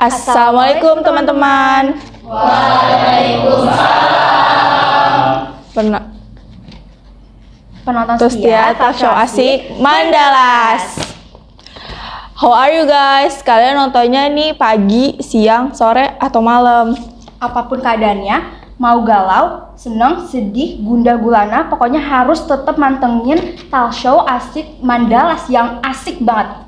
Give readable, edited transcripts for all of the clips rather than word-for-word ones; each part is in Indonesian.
Assalamualaikum teman-teman. Waalaikumsalam. Penonton setia talk show asik Mandalas. How are you guys? Kalian nontonnya nih pagi, siang, sore, atau malam? Apapun keadaannya, mau galau, seneng, sedih, gundah gulana, pokoknya harus tetap mantengin talk show asik Mandalas yang asik banget.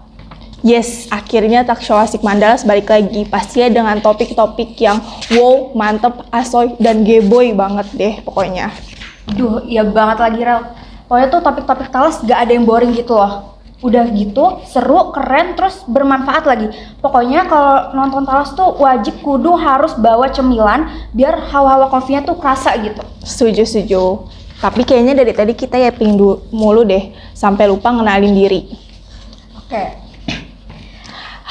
Yes, akhirnya talk show asik Mandalas balik lagi. Pastinya dengan topik-topik yang wow, mantep, asoy, dan geboy banget deh pokoknya. Duh, iya banget lagi Rel. Pokoknya tuh topik-topik Talas gak ada yang boring gitu loh. Udah gitu, seru, keren, terus bermanfaat lagi. Pokoknya kalau nonton Talas tuh wajib kudu harus bawa cemilan biar hawa-hawa kopinya tuh kerasa gitu. Setuju. Tapi kayaknya dari tadi kita ya mulu deh, sampai lupa ngenalin diri. Oke.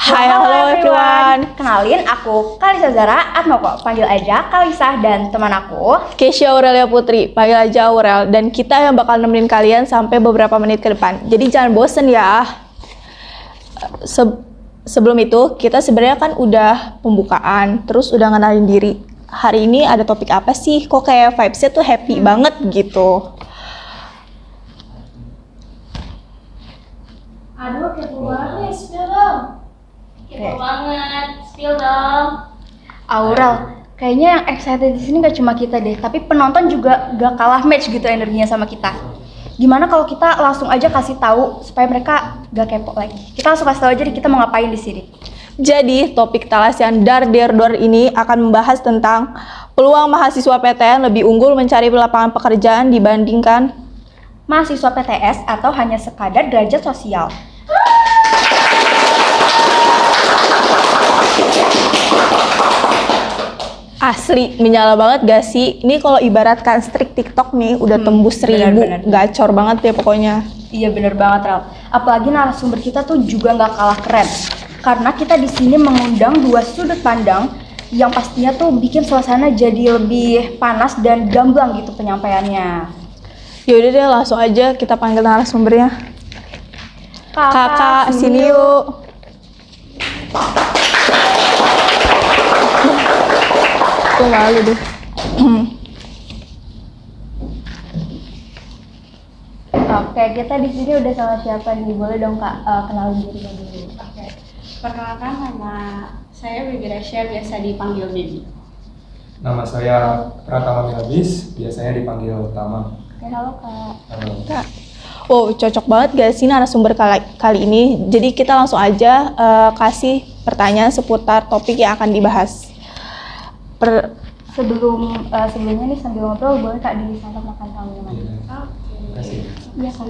Halo everyone. Kenalin, aku Kalisa Zara Atmoko, panggil aja Kalisa, dan teman aku Keisha Aurelia Putri, panggil aja Aurel. Dan kita yang bakal nemenin kalian sampai beberapa menit ke depan. Jadi jangan bosen ya. Sebelum itu, kita sebenarnya kan udah pembukaan, terus udah ngenalin diri. Hari ini ada topik apa sih? Kok kayak vibes-nya tuh happy banget gitu. Aduh, kepo banget nih, spill dong. Kepo banget, spill dong. Aurel. Kayaknya yang excited di sini gak cuma kita deh, tapi penonton juga gak kalah match gitu energinya sama kita. Gimana kalau kita langsung aja kasih tahu supaya mereka gak kepo lagi. Kita langsung kasih tahu aja kita mau ngapain di sini. Jadi, topik Talas yang dar ini akan membahas tentang peluang mahasiswa PTN lebih unggul mencari lapangan pekerjaan dibandingkan mahasiswa PTS atau hanya sekadar derajat sosial. Asli, menyala banget gak sih? Ini kalau ibaratkan streak TikTok nih udah tembus 1000, gacor banget ya pokoknya. Iya bener banget Rel. Apalagi narasumber kita tuh juga nggak kalah keren. Karena kita di sini mengundang dua sudut pandang yang pastinya tuh bikin suasana jadi lebih panas dan gamblang gitu penyampaiannya. Yaudah deh, langsung aja kita panggil narasumbernya. Kakak, sini yuk. Aku malu deh. Oke, kita di sini udah sama siapa nih? Boleh dong Kak kenalin dirinya dulu. Oke, perkenalkan nama saya Bibi Resya, biasa dipanggil Bibi. Nama saya Pratama Milabis, biasanya dipanggil Tama. Oke, halo Kak. Halo. Kak. Oh, cocok banget gak sih narasumber kali ini? Jadi kita langsung aja kasih pertanyaan seputar topik yang akan dibahas. Sebelumnya nih sambil ngobrol boleh Kak disantap makan sama minuman. Iya. Terima kasih. Iya Kak.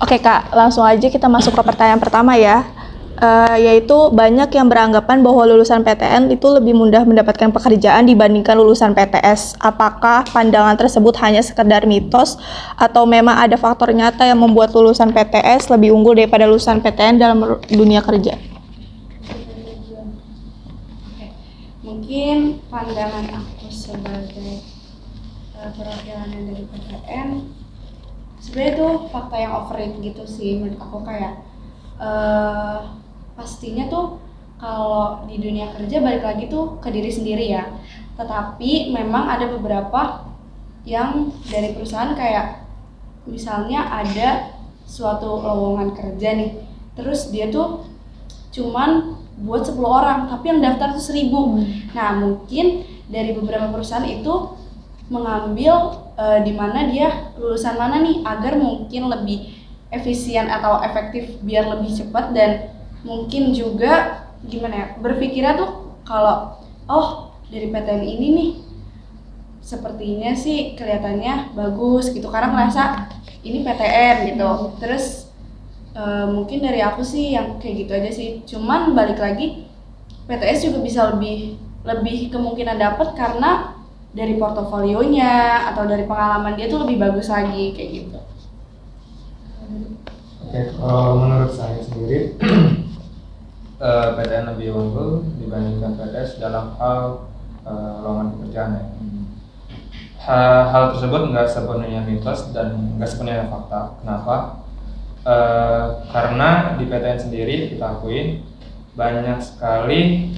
Oke Kak, langsung aja kita masuk ke pertanyaan pertama ya. Yaitu banyak yang beranggapan bahwa lulusan PTN itu lebih mudah mendapatkan pekerjaan dibandingkan lulusan PTS. Apakah pandangan tersebut hanya sekedar mitos atau memang ada faktor nyata yang membuat lulusan PTS lebih unggul daripada lulusan PTN dalam dunia kerja? Oke, mungkin pandangan aku sebagai perwakilan dari PTN, sebenarnya itu fakta yang overrated gitu sih menurut aku. Kayak pastinya tuh kalau di dunia kerja balik lagi tuh ke diri sendiri ya. Tetapi memang ada beberapa yang dari perusahaan kayak misalnya ada suatu lowongan kerja nih, terus dia tuh cuman buat 10 orang tapi yang daftar tuh 1000. Nah mungkin dari beberapa perusahaan itu mengambil di mana dia lulusan mana nih agar mungkin lebih efisien atau efektif biar lebih cepat, dan mungkin juga gimana ya, berpikirnya tuh kalau oh dari PTN ini nih sepertinya sih kelihatannya bagus gitu karena ngerasa ini PTN gitu. Terus mungkin dari aku sih yang kayak gitu aja sih. Cuman balik lagi PTS juga bisa lebih kemungkinan dapat karena dari portofolionya atau dari pengalaman dia tuh lebih bagus lagi kayak gitu. Oke, kalau menurut saya sendiri PTN lebih unggul dibandingkan PTS dalam hal lowongan pekerjaan ya. Hal tersebut nggak sepenuhnya mitos dan nggak sepenuhnya fakta. Kenapa? Karena di PTN sendiri kita akui banyak sekali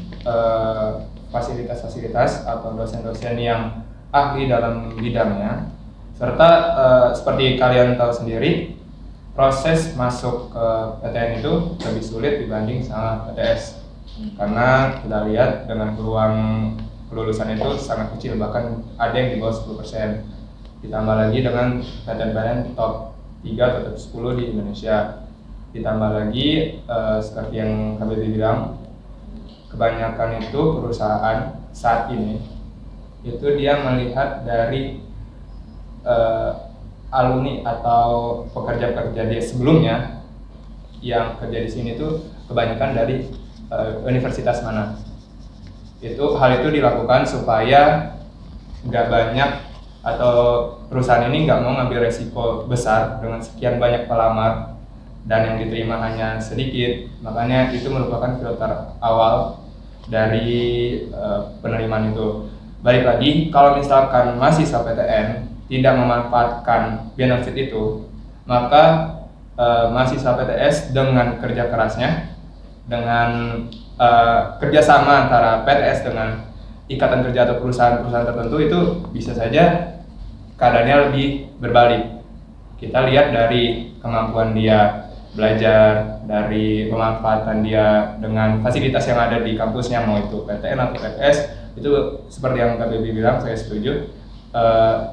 fasilitas-fasilitas atau dosen-dosen yang ahli dalam bidangnya, serta seperti kalian tahu sendiri, proses masuk ke PTN itu lebih sulit dibanding sama PTS, karena kita lihat dengan peluang kelulusan itu sangat kecil, bahkan ada yang di bawah 10%. Ditambah lagi dengan PTN-PTN top 3 atau top 10 di Indonesia. Ditambah lagi seperti yang KBB bilang, kebanyakan itu perusahaan saat ini itu dia melihat dari alumni atau pekerja-pekerja dia sebelumnya yang kerja di sini tuh kebanyakan dari universitas mana. Hal itu dilakukan supaya nggak banyak atau perusahaan ini nggak mau ngambil resiko besar dengan sekian banyak pelamar dan yang diterima hanya sedikit. Makanya itu merupakan filter awal dari penerimaan itu. Balik lagi, kalau misalkan mahasiswa PTN tidak memanfaatkan benefit itu, maka mahasiswa PTS dengan kerja kerasnya, dengan kerjasama antara PTS dengan ikatan kerja atau perusahaan-perusahaan tertentu, itu bisa saja keadaannya lebih berbalik. Kita lihat dari kemampuan dia belajar, dari pemanfaatan dia dengan fasilitas yang ada di kampusnya, mau itu PTN atau PTS, itu seperti yang Kak Baby bilang, saya setuju.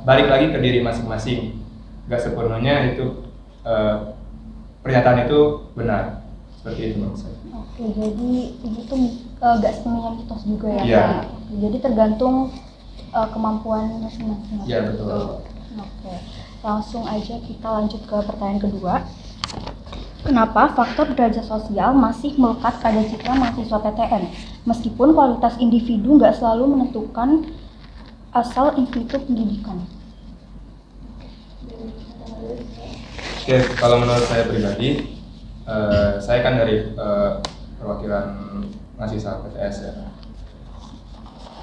Balik lagi ke diri masing-masing, gak sepenuhnya itu pernyataan itu benar, seperti itu menurut saya. Oke, jadi itu gak sepenuhnya mitos juga ya? Iya. Oke, jadi tergantung kemampuan masing-masing. Iya, betul. Oke, langsung aja kita lanjut ke pertanyaan kedua. Kenapa faktor derajat sosial masih melekat pada citra mahasiswa PTN, meskipun kualitas individu nggak selalu menentukan asal institut pendidikan? Oke, kalau menurut saya pribadi, saya kan dari perwakilan mahasiswa PTS ya.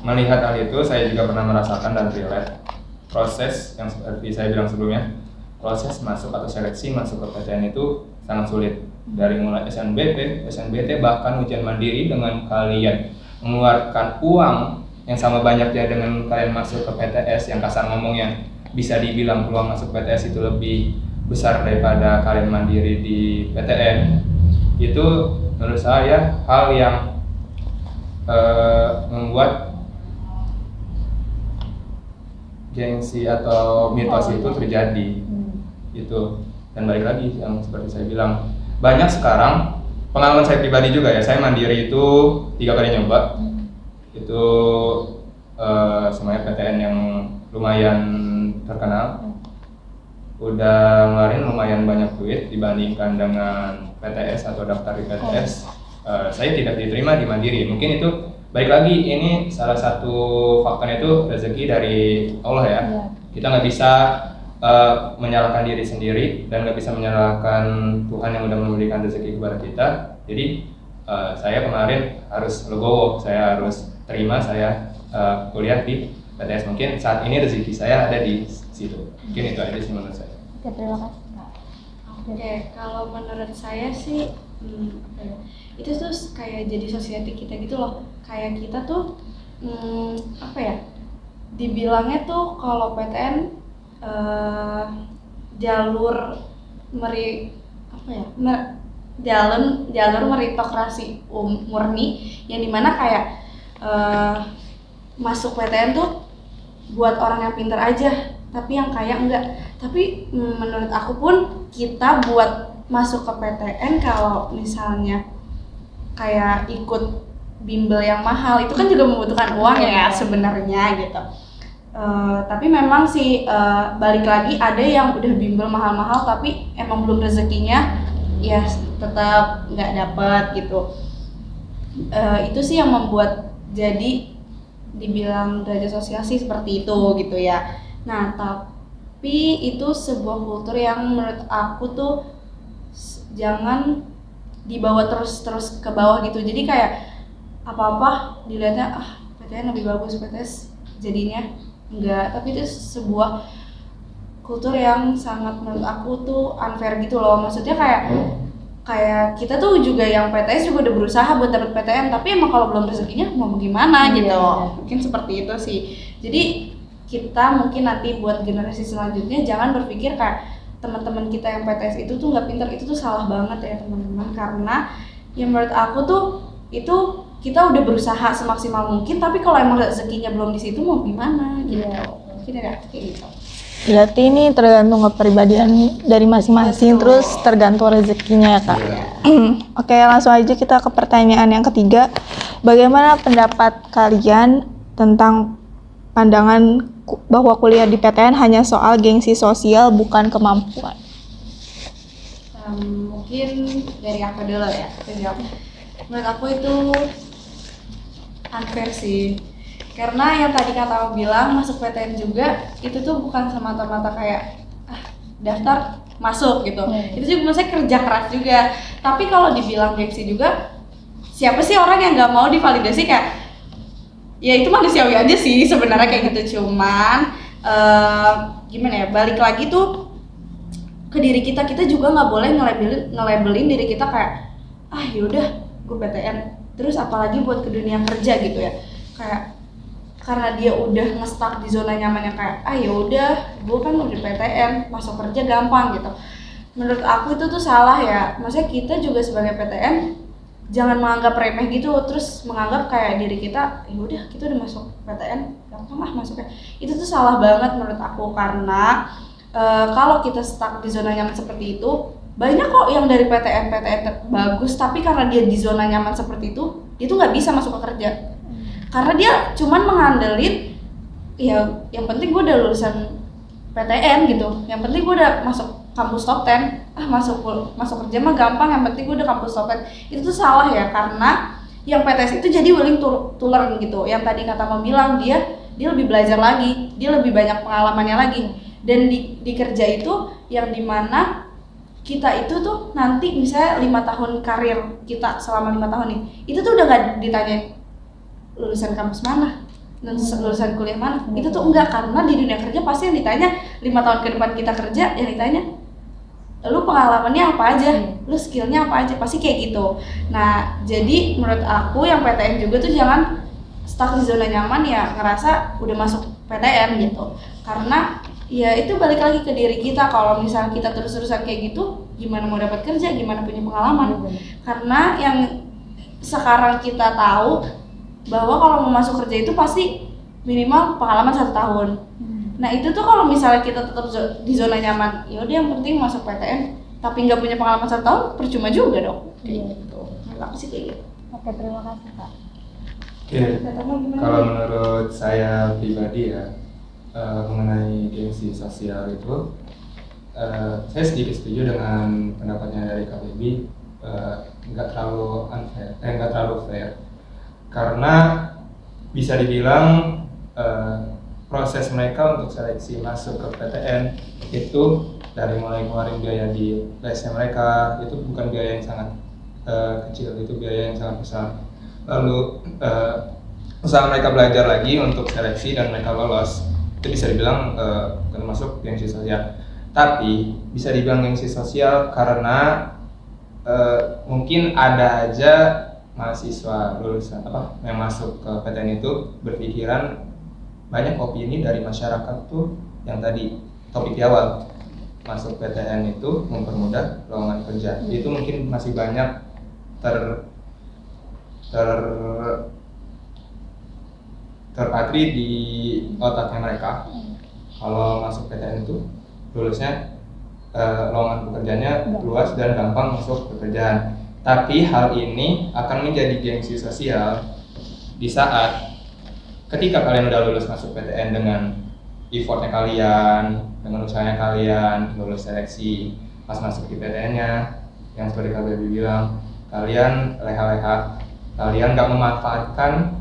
Melihat hal itu, saya juga pernah merasakan dan relate proses yang seperti saya bilang sebelumnya. Proses masuk atau seleksi masuk ke PTN itu sangat sulit. Dari mulai SNBT, bahkan ujian mandiri, dengan kalian mengeluarkan uang yang sama banyaknya dengan kalian masuk ke PTS, yang kasar ngomongnya bisa dibilang peluang masuk PTS itu lebih besar daripada kalian mandiri di PTN. Itu menurut saya hal yang membuat gengsi atau mitos itu terjadi. Itu, dan balik lagi yang seperti saya bilang, banyak sekarang, pengalaman saya pribadi juga ya, saya mandiri itu 3 kali nyoba. Itu semuanya PTN yang lumayan terkenal, udah ngeluarin lumayan banyak duit dibandingkan dengan PTS atau daftar di PTS. Saya tidak diterima di mandiri. Mungkin itu balik lagi, ini salah satu faktornya itu rezeki dari Allah ya. Kita nggak bisa menyalahkan diri sendiri dan nggak bisa menyalahkan Tuhan yang udah memberikan rezeki kepada kita. Jadi saya kemarin harus legowo, saya harus terima, saya kuliah di PTS. Mungkin saat ini rezeki saya ada di situ. Mungkin itu aja sih menurut saya. Oke, terima kasih Kak. Oke, kalau menurut saya sih itu tuh kayak jadi society kita gitu loh. Kayak kita tuh dibilangnya tuh kalau PTN jalur jalur meritokrasi murni, yang dimana kayak masuk PTN tuh buat orang yang pintar aja, tapi yang kaya enggak. Tapi menurut aku pun kita buat masuk ke PTN, kalau misalnya kayak ikut bimbel yang mahal, itu kan juga membutuhkan uang ya sebenarnya gitu. Tapi memang sih balik lagi, ada yang udah bimbel mahal-mahal tapi emang belum rezekinya, ya tetap nggak dapet gitu. Itu sih yang membuat jadi dibilang derajat sosial sih seperti itu gitu ya. Nah, tapi itu sebuah kultur yang menurut aku tuh jangan dibawa terus ke bawah gitu. Jadi kayak apa-apa dilihatnya PTN lebih bagus, PTS jadinya enggak, tapi itu sebuah kultur yang sangat menurut aku tuh unfair gitu loh. Maksudnya kayak kita tuh juga yang PTS juga udah berusaha buat dapet PTN, tapi emang kalau belum rezekinya mau gimana gitu. Mungkin seperti itu sih. Jadi kita mungkin nanti buat generasi selanjutnya jangan berpikir kayak teman-teman kita yang PTS itu tuh nggak pintar, itu tuh salah banget ya teman-teman. Karena yang menurut aku tuh itu kita udah berusaha semaksimal mungkin, tapi kalau emang rezekinya belum di situ mau gimana gitu. Mungkin ada kayak gitu. Berarti ini tergantung kepribadian dari masing-masing, terus tergantung rezekinya ya Kak. Oke, langsung aja kita ke pertanyaan yang ketiga. Bagaimana pendapat kalian tentang pandangan bahwa kuliah di PTN hanya soal gengsi sosial bukan kemampuan? Mungkin dari aku dulu ya. Menurut aku itu unfair sih. Karena yang tadi kata aku bilang masuk PTN juga itu tuh bukan semata-mata kayak daftar masuk gitu. Itu juga maksudnya kerja keras juga. Tapi kalau dibilang gengsi juga, siapa sih orang yang nggak mau divalidasi kayak ya itu manusiawi aja sih sebenarnya kayak gitu. Cuman gimana ya, balik lagi tuh ke diri kita juga nggak boleh ngelabelin diri kita kayak yaudah gue PTN terus apalagi buat ke dunia kerja gitu ya, kayak karena dia udah nge-stuck di zona nyaman yang kayak yaudah gue kan udah PTN masuk kerja gampang gitu. Menurut aku itu tuh salah ya. Maksudnya kita juga sebagai PTN jangan menganggap remeh gitu, terus menganggap kayak diri kita yaudah kita udah masuk PTN gampang masuknya. Itu tuh salah banget menurut aku. Karena kalau kita stuck di zona nyaman seperti itu, banyak kok yang dari PTN bagus, tapi karena dia di zona nyaman seperti itu, dia tuh nggak bisa masuk ke kerja. Karena dia cuman mengandelin ya yang penting gue udah lulusan PTN gitu, yang penting gue udah masuk kampus top 10, masuk kerja mah gampang, yang penting gue udah kampus top 10. Itu tuh salah ya, karena yang PTS itu jadi willing to learn gitu. Yang tadi kata Mama bilang, dia lebih belajar lagi, dia lebih banyak pengalamannya lagi. Dan di kerja itu yang dimana kita itu tuh nanti misalnya 5 tahun karir kita selama 5 tahun nih, itu tuh udah gak ditanyain lulusan kampus mana, lulusan kuliah mana, itu tuh enggak. Karena di dunia kerja pasti yang ditanya 5 tahun ke depan kita kerja, yang ditanya lu pengalamannya apa aja, lu skillnya apa aja, pasti kayak gitu. Nah jadi menurut aku yang PTN juga tuh jangan stuck di zona nyaman ya, ngerasa udah masuk PTN gitu. Karena ya itu balik lagi ke diri kita. Kalau misalnya kita terus-terusan kayak gitu, gimana mau dapat kerja, gimana punya pengalaman. Karena yang sekarang kita tahu bahwa kalau mau masuk kerja itu pasti minimal pengalaman 1 tahun. Nah itu tuh kalau misalnya kita tetap di zona nyaman, ya udah yang penting masuk PTN, tapi nggak punya pengalaman 1 tahun, percuma juga dong. Kayak gitu. Menurut aku sih kayak gitu. Oke, terima kasih Kak. Kalau menurut saya pribadi ya, mengenai gengsi sosial itu, saya sedikit setuju dengan pendapatnya dari Kak Baby. Nggak terlalu unfair, nggak terlalu fair. Karena bisa dibilang proses mereka untuk seleksi masuk ke PTN itu dari mulai ngeluarin biaya di lesnya mereka itu bukan biaya yang sangat kecil, itu biaya yang sangat besar. Lalu usaha mereka belajar lagi untuk seleksi dan mereka lolos, itu bisa dibilang termasuk gengsi sosial. Tapi bisa dibilang gengsi sosial karena mungkin ada aja mahasiswa lulusan yang masuk ke PTN itu berpikiran banyak opini dari masyarakat tuh yang tadi topik di awal, masuk PTN itu mempermudah lowongan kerja. Itu mungkin masih banyak terpatri di otaknya mereka. Kalau masuk PTN itu lulusnya lowongan pekerjaannya luas dan gampang masuk pekerjaan. Tapi hal ini akan menjadi gengsi sosial di saat ketika kalian udah lulus masuk PTN dengan effortnya kalian, dengan usahanya kalian, lulus seleksi, pas masuk di PTN-nya, yang seperti Kak Baby bilang, kalian leha-leha, kalian gak memanfaatkan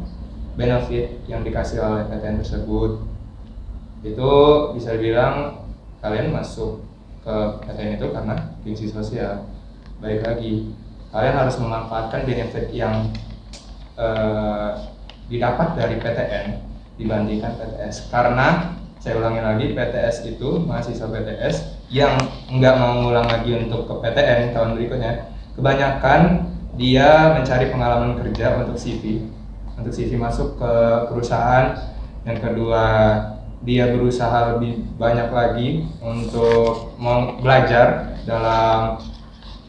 benefit yang dikasih oleh PTN tersebut. Itu bisa dibilang kalian masuk ke PTN itu karena gengsi sosial. Baik lagi, kalian harus memanfaatkan benefit yang didapat dari PTN dibandingkan PTS. Karena saya ulangi lagi, PTS itu mahasiswa PTS yang nggak mau ngulang lagi untuk ke PTN tahun berikutnya, kebanyakan dia mencari pengalaman kerja untuk CV masuk ke perusahaan. Yang kedua, dia berusaha lebih banyak lagi untuk belajar dalam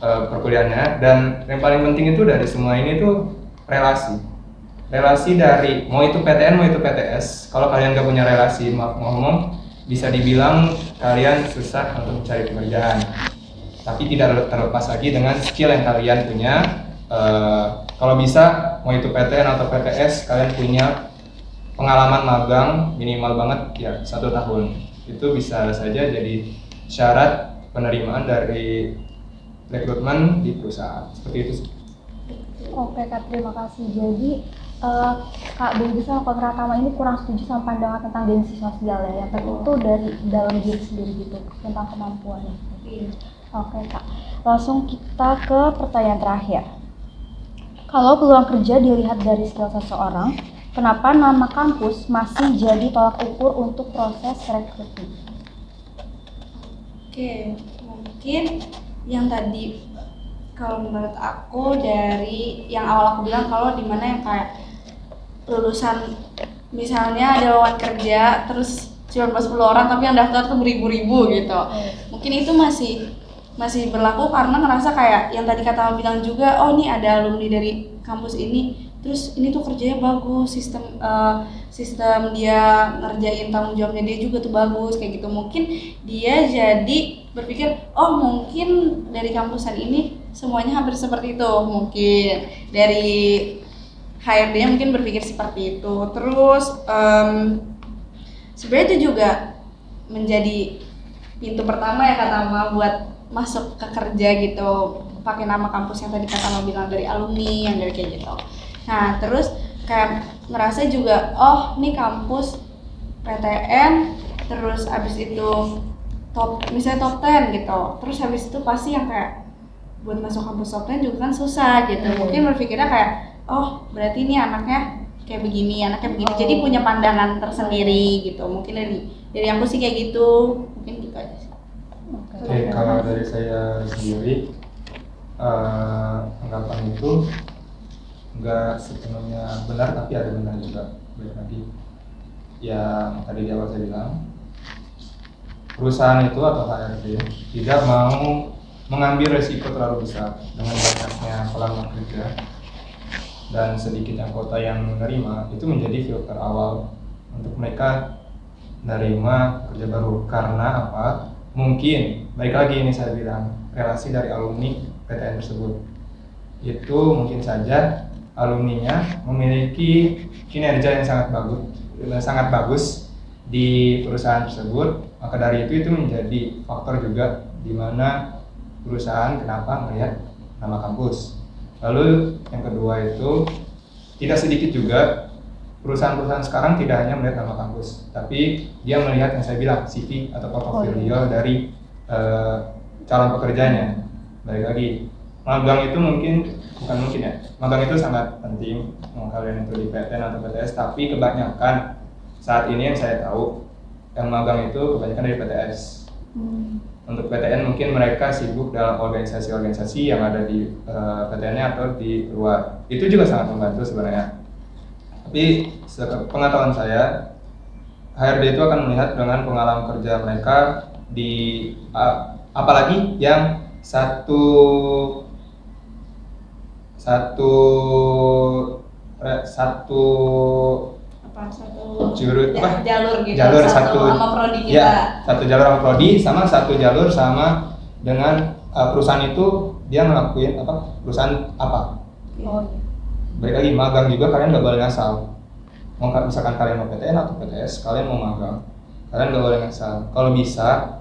perkuliahannya. Dan yang paling penting itu dari semua ini tuh relasi dari mau itu PTN mau itu PTS. Kalau kalian gak punya relasi, maaf ngomong, bisa dibilang kalian susah untuk mencari pekerjaan. Tapi tidak terlepas lagi dengan skill yang kalian punya. Kalau bisa mau itu PTN atau PTS, kalian punya pengalaman magang minimal banget ya 1 tahun. Itu bisa saja jadi syarat penerimaan dari rekrutmen di perusahaan. Seperti itu sih. Oke Kak, terima kasih. Jadi Kak Benji sama Kak Pratama ini kurang setuju sama pandangan tentang gengsi sosial ya, yang itu dari dalam diri sendiri gitu, tentang kemampuan. Oke Kak, langsung kita ke pertanyaan terakhir. Kalau peluang kerja dilihat dari skill seseorang, kenapa nama kampus masih jadi tolak ukur untuk proses rekrutmen? Oke, mungkin yang tadi kalau menurut aku dari yang awal aku bilang, kalau dimana yang kayak lulusan misalnya ada lowongan kerja terus cuma 10 orang tapi yang daftar tuh beribu-ribu gitu. Mungkin itu masih berlaku karena ngerasa kayak yang tadi kata bilang juga, oh nih ada alumni dari kampus ini, terus ini tuh kerjanya bagus, sistem dia ngerjain tanggung jawabnya dia juga tuh bagus kayak gitu. Mungkin dia jadi berpikir, oh mungkin dari kampusan ini semuanya hampir seperti itu. Mungkin dari HRD-nya mungkin berpikir seperti itu. Terus sebenarnya itu juga menjadi pintu pertama ya kata Tama buat masuk ke kerja gitu, pakai nama kampus yang tadi kata Tama bilang, dari alumni yang dari kayak gitu. Nah terus kayak ngerasa juga, oh nih kampus PTN, terus abis itu misalnya top 10 gitu, terus habis itu pasti yang kayak buat masuk kampus top 10 juga kan susah gitu. Mungkin berpikirnya kayak, oh berarti ini anaknya kayak begini, anaknya begini, jadi punya pandangan tersendiri gitu. Mungkin dari aku sih kayak gitu, mungkin gitu aja sih. Oke, kalau dari saya sendiri, anggapan itu nggak sepenuhnya benar, tapi ada benar juga. Baik lagi, yang tadi di awal saya bilang, perusahaan itu atau HRD tidak mau mengambil resiko terlalu besar dengan banyaknya pelamar kerja dan sedikitnya kota yang menerima. Itu menjadi filter awal untuk mereka menerima kerja baru. Karena apa? Mungkin, baik lagi ini saya bilang, relasi dari alumni PTN tersebut. Itu mungkin saja alumninya memiliki kinerja yang sangat bagus di perusahaan tersebut. Maka dari itu menjadi faktor juga di mana perusahaan kenapa melihat nama kampus. Lalu yang kedua itu, tidak sedikit juga perusahaan-perusahaan sekarang tidak hanya melihat nama kampus, tapi dia melihat yang saya bilang CV atau portofolio dari calon pekerjanya. Balik lagi, magang itu magang itu sangat penting mau kalian itu di PTN atau PTS, tapi kebanyakan saat ini yang saya tahu yang magang itu kebanyakan dari PTS. Untuk PTN mungkin mereka sibuk dalam organisasi-organisasi yang ada di PTN-nya atau di luar. Itu juga sangat membantu sebenarnya. Tapi pengetahuan saya, HRD itu akan melihat dengan pengalaman kerja mereka di apalagi yang satu jalur sama prodi kita. Ya, satu jalur sama prodi sama satu jalur sama dengan perusahaan itu dia ngelakuin perusahaan apa. Balik lagi, magang juga kalian gak boleh ngasal. Misalkan kalian mau PTN atau PTS, kalian mau magang, kalian gak boleh ngasal. Kalau bisa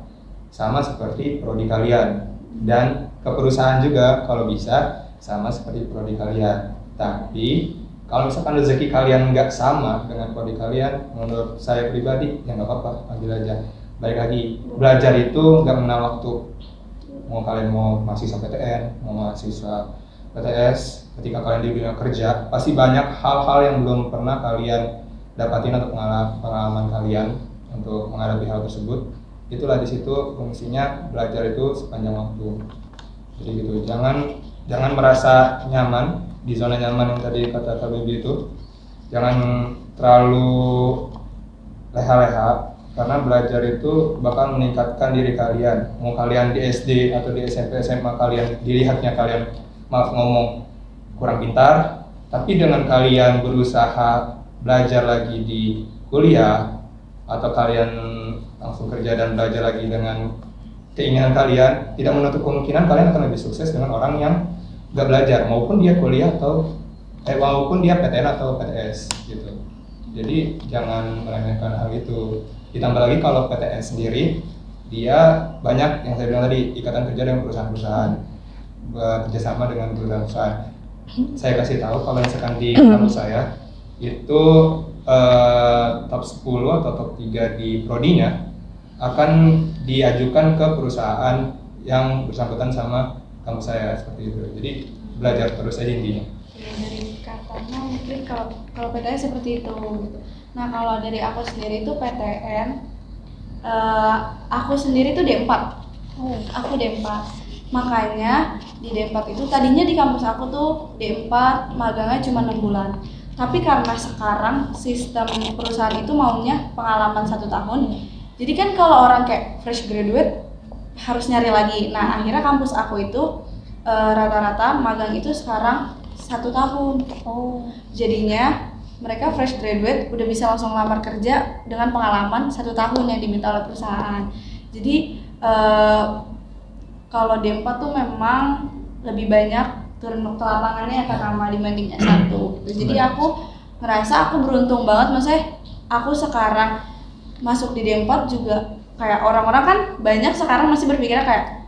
sama seperti prodi kalian, dan ke perusahaan juga kalau bisa sama seperti prodi kalian. Tapi kalau misalkan rezeki kalian nggak sama dengan prodi kalian, menurut saya pribadi ya nggak apa-apa, ambil aja. Balik lagi, belajar itu nggak mengenal waktu. Mau kalian mau mahasiswa PTN, mau mahasiswa PTS, ketika kalian di dunia kerja pasti banyak hal-hal yang belum pernah kalian dapatin atau pengalaman kalian untuk menghadapi hal tersebut, itulah di situ fungsinya belajar itu sepanjang waktu. Jadi gitu, jangan merasa nyaman di zona nyaman yang tadi kata Kak Baby itu, jangan terlalu leha-leha, karena belajar itu bakal meningkatkan diri kalian. Mau kalian di SD atau di SMP SMA kalian dilihatnya kalian maaf ngomong kurang pintar, tapi dengan kalian berusaha belajar lagi di kuliah atau kalian langsung kerja dan belajar lagi dengan keinginan kalian, tidak menutup kemungkinan kalian akan lebih sukses dengan orang yang gak belajar, maupun dia kuliah atau maupun dia PTN atau PTS gitu. Jadi jangan meremehkan hal itu. Ditambah lagi kalau PTN sendiri, dia banyak yang saya bilang tadi, ikatan kerja dengan perusahaan-perusahaan, bekerjasama dengan perusahaan-perusahaan. Saya kasih tahu kalau misalkan di kampus saya itu top 10 atau top 3 di prodinya akan diajukan ke perusahaan yang bersangkutan sama kampus saya, seperti itu. Jadi belajar terus aja intinya. Ya, dari katanya mungkin kalau PTN seperti itu gitu. Nah kalau dari aku sendiri itu PTN, aku sendiri tuh D4. Aku D4. Makanya di D4 itu tadinya di kampus aku tuh D4 magangnya cuma 6 bulan. Tapi karena sekarang sistem perusahaan itu maunya pengalaman 1 tahun. Jadi kan kalau orang kayak fresh graduate harus nyari lagi. Nah akhirnya kampus aku itu rata-rata magang itu sekarang 1 tahun. Jadinya mereka fresh graduate udah bisa langsung lamar kerja dengan pengalaman 1 tahun yang diminta oleh perusahaan. Jadi kalau D4 tuh memang lebih banyak turun ke lapangannya Kak Rama dibanding S1 gitu. Jadi aku ngerasa aku beruntung banget, maksudnya aku sekarang masuk di D4 juga kayak orang-orang kan banyak sekarang masih berpikir kayak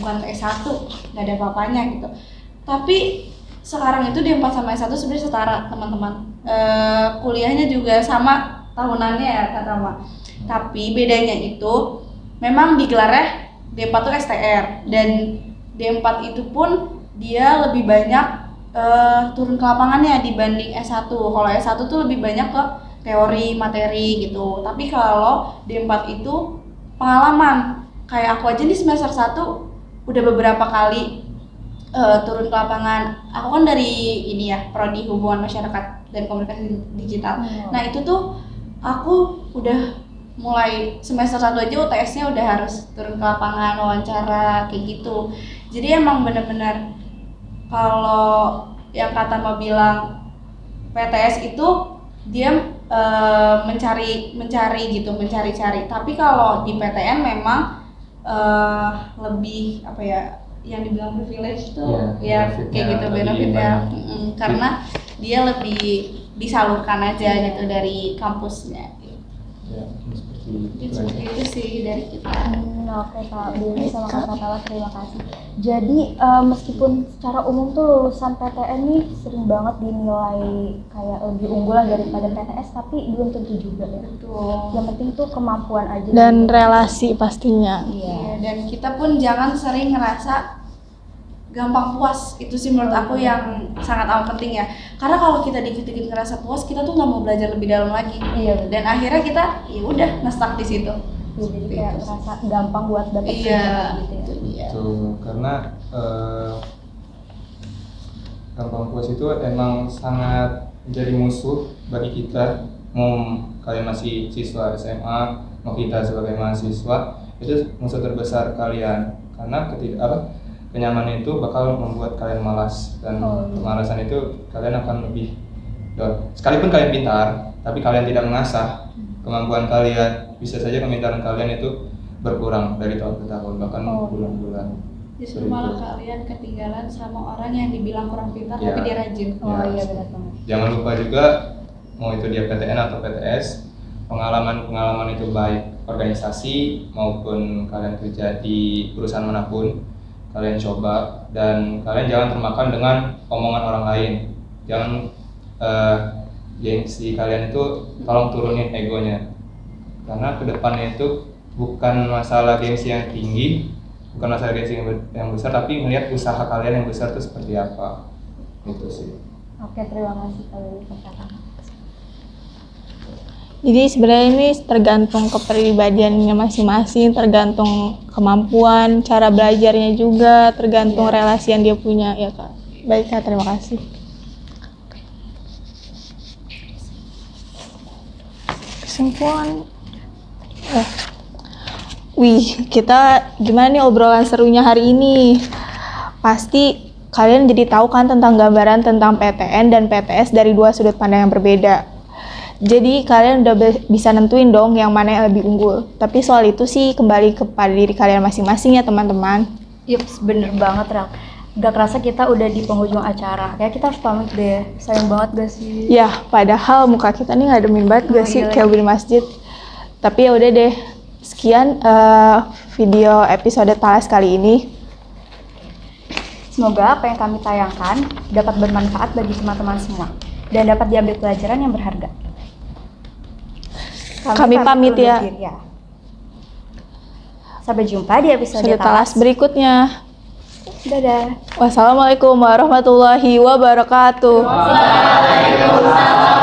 bukan S1 gak ada apa-apanya gitu. Tapi sekarang itu D4 sama S1 sebenarnya setara teman-teman. Kuliahnya juga sama tahunannya ya Kak Rama. Tapi bedanya itu memang digelarnya D4 tuh STR, dan D4 itu pun dia lebih banyak turun ke lapangannya dibanding S1. Kalau S1 tuh lebih banyak ke teori, materi gitu. Tapi kalau D4 itu pengalaman. Kayak aku aja di semester 1 udah beberapa kali turun ke lapangan. Aku kan dari ini ya, Prodi Hubungan Masyarakat dan Komunikasi Digital. Nah itu tuh aku udah mulai semester 1 aja UTS-nya udah harus turun ke lapangan, wawancara, kayak gitu. Jadi emang bener-bener kalau yang kata mau bilang PTS itu dia mencari gitu, mencari-cari. Tapi kalau di PTN memang lebih apa ya, yang dibilang privilege tuh ya kayak gitu, benefit ya. Karena dia lebih disalurkan aja gitu dari kampusnya. Ya, Seperti itu sih dari kita. Oke Kak Billy sama Kak Tala, terima kasih. Jadi meskipun secara umum tuh lulusan PTN nih sering banget dinilai kayak lebih unggulan daripada PTS, tapi belum tentu juga ya. Betul. Yang penting tuh kemampuan aja Dan relasi pastinya. Iya, dan kita pun jangan sering ngerasa gampang puas. Itu sih menurut aku yang sangat amat penting ya. Karena kalau kita dikit-dikit ngerasa puas, kita tuh nggak mau belajar lebih dalam lagi. Iya. Dan akhirnya kita ya udah nge-stuck di situ. Ya, jadi kayak merasa gampang buat dapet Iya, kerjaan gitu ya. itu dia. Tuh, karena gampang puas itu emang sangat menjadi musuh bagi kita. Mau kalian masih siswa SMA, mau kita sebagai mahasiswa, itu musuh terbesar kalian. Karena kenyamanan itu bakal membuat kalian malas, dan kemalasan itu kalian akan lebih down. Sekalipun kalian pintar, tapi kalian tidak mengasah kemampuan kalian, bisa saja kepintaran kalian itu berkurang dari tahun ke tahun, bahkan bulan-bulan. Justru malah kalian ketinggalan sama orang yang dibilang kurang pintar tapi dia rajin. Iya benar banget. Jangan lupa juga, mau itu dia PTN atau PTS, pengalaman itu baik organisasi maupun kalian kerja di perusahaan manapun, kalian coba, dan kalian jangan termakan dengan omongan orang lain. Jangan gengsi kalian itu tolong turunin egonya, karena kedepannya itu bukan masalah gengsi yang tinggi, bukan masalah gengsi yang besar, tapi melihat usaha kalian yang besar itu seperti apa. Itu sih. Oke, terima kasih Kak Billy. Jadi sebenarnya ini tergantung kepribadiannya masing-masing, tergantung kemampuan, cara belajarnya juga, tergantung relasi yang dia punya ya Kak. Baik Kak, terima kasih. Kesimpulan. Wih, kita gimana nih obrolan serunya hari ini? Pasti kalian jadi tahu kan tentang gambaran tentang PTN dan PTS dari dua sudut pandang yang berbeda. Jadi kalian udah bisa nentuin dong yang mana yang lebih unggul. Tapi soal itu sih kembali kepada diri kalian masing-masing ya teman-teman. Yups, bener banget Rel. Gak kerasa kita udah di penghujung acara. Kayak kita harus pamit deh. Sayang banget gak sih? Ya, padahal muka kita nih ngademin banget gak sih iya kayak di masjid. Tapi ya udah deh. Sekian video episode Talas kali ini. Semoga apa yang kami tayangkan dapat bermanfaat bagi teman-teman semua dan dapat diambil pelajaran yang berharga. Kami pamit undur ya. diri ya. Sampai jumpa di episode Episode Talas berikutnya. Dadah. Wassalamualaikum warahmatullahi wabarakatuh. Waalaikumsalam.